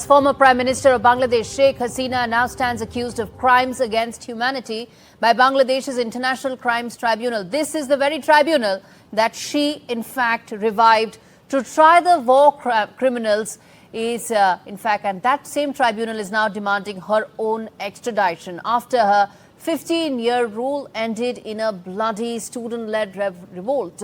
Former Prime Minister of Bangladesh, Sheikh Hasina, now stands accused of crimes against humanity by Bangladesh's International Crimes Tribunal. This is the very tribunal that she, in fact, revived to try the war criminals. And that same tribunal is now demanding her own extradition after her 15-year rule ended in a bloody student-led revolt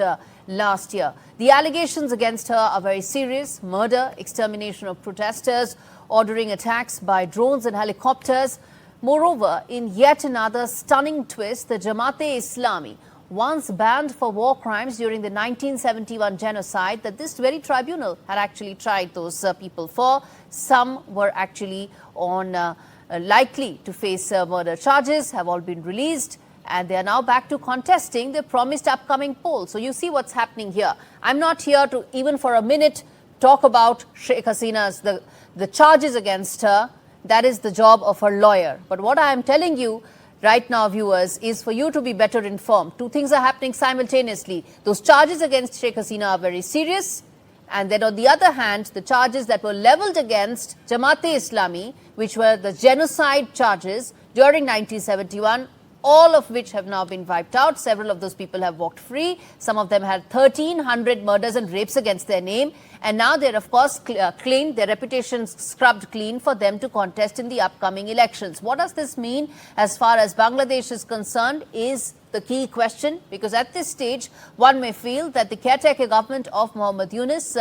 last year. The allegations against her are very serious: murder, extermination of protesters, ordering attacks by drones and helicopters. Moreover, in yet another stunning twist, the Jamaat-e-Islami, once banned for war crimes during the 1971 genocide, that this very tribunal had actually tried those people for. Some were actually on likely to face murder charges, have all been released, and they are now back to contesting the promised upcoming poll. So you see what's happening here. I'm not here to even for a minute talk about Sheikh Hasina's the charges against her. That is the job of her lawyer. But what I am telling you right now, viewers, is for you to be better informed. Two things are happening simultaneously. Those charges against Sheikh Hasina are very serious. And then on the other hand, the charges that were leveled against Jamaat-e-Islami, which were the genocide charges during 1971, all of which have now been wiped out. Several of those people have walked free. Some of them had 1,300 murders and rapes against their name. And now they're, of course, clean, their reputations scrubbed clean for them to contest in the upcoming elections. What does this mean as far as Bangladesh is concerned is the key question, because at this stage, one may feel that the caretaker government of Muhammad Yunus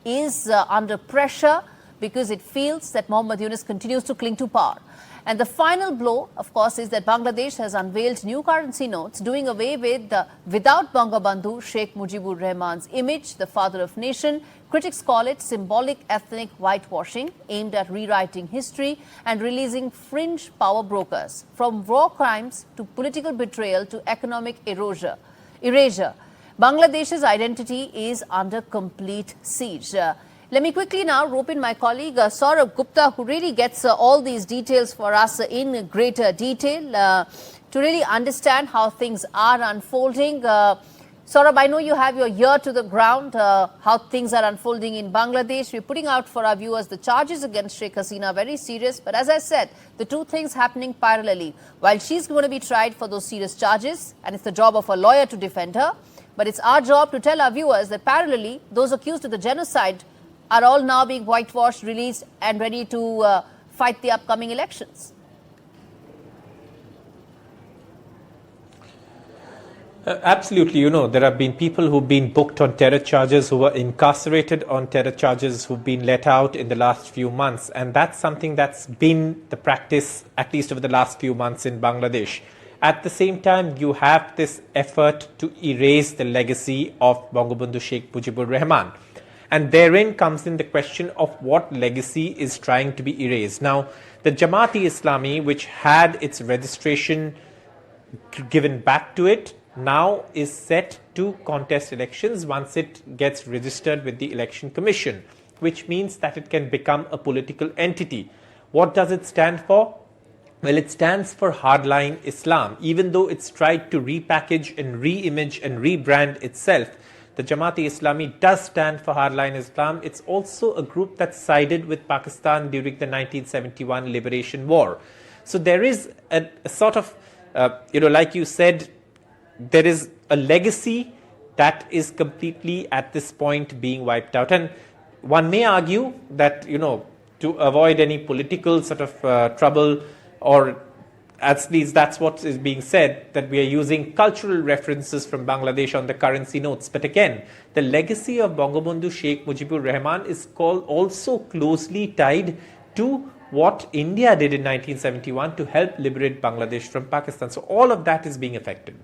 is under pressure because it feels that Muhammad Yunus continues to cling to power. And the final blow, of course, is that Bangladesh has unveiled new currency notes, doing away with without Bangabandhu Sheikh Mujibur Rahman's image, the father of nation. Critics call it symbolic ethnic whitewashing aimed at rewriting history and releasing fringe power brokers. From war crimes to political betrayal to economic erasure, Bangladesh's identity is under complete siege. Let me quickly now rope in my colleague Saurabh Gupta, who really gets all these details for us in greater detail to really understand how things are unfolding. Saurabh, I know you have your ear to the ground, how things are unfolding in Bangladesh. We're putting out for our viewers the charges against Sheikh Hasina, very serious. But as I said, the two things happening parallelly. While she's going to be tried for those serious charges, and it's the job of a lawyer to defend her, but it's our job to tell our viewers that parallelly, those accused of the genocide are all now being whitewashed, released, and ready to fight the upcoming elections. Absolutely. You know, there have been people who've been booked on terror charges, who were incarcerated on terror charges, who've been let out in the last few months. And that's something that's been the practice, at least over the last few months in Bangladesh. At the same time, you have this effort to erase the legacy of Bangabandhu Sheikh Mujibur Rahman. And therein comes in the question of what legacy is trying to be erased. Now, the Jamaat-e-Islami, which had its registration given back to it, now is set to contest elections once it gets registered with the Election Commission, which means that it can become a political entity. What does it stand for? Well, it stands for hardline Islam. Even though it's tried to repackage and re-image and rebrand itself, the Jamaat-e-Islami does stand for hardline Islam. It's also a group that sided with Pakistan during the 1971 Liberation War. So there is a sort of, like you said, there is a legacy that is completely at this point being wiped out. And one may argue that, to avoid any political sort of trouble, or at least that's what is being said, that we are using cultural references from Bangladesh on the currency notes. But again, the legacy of Bangabandhu Sheikh Mujibur Rahman is also closely tied to what India did in 1971 to help liberate Bangladesh from Pakistan. So all of that is being affected.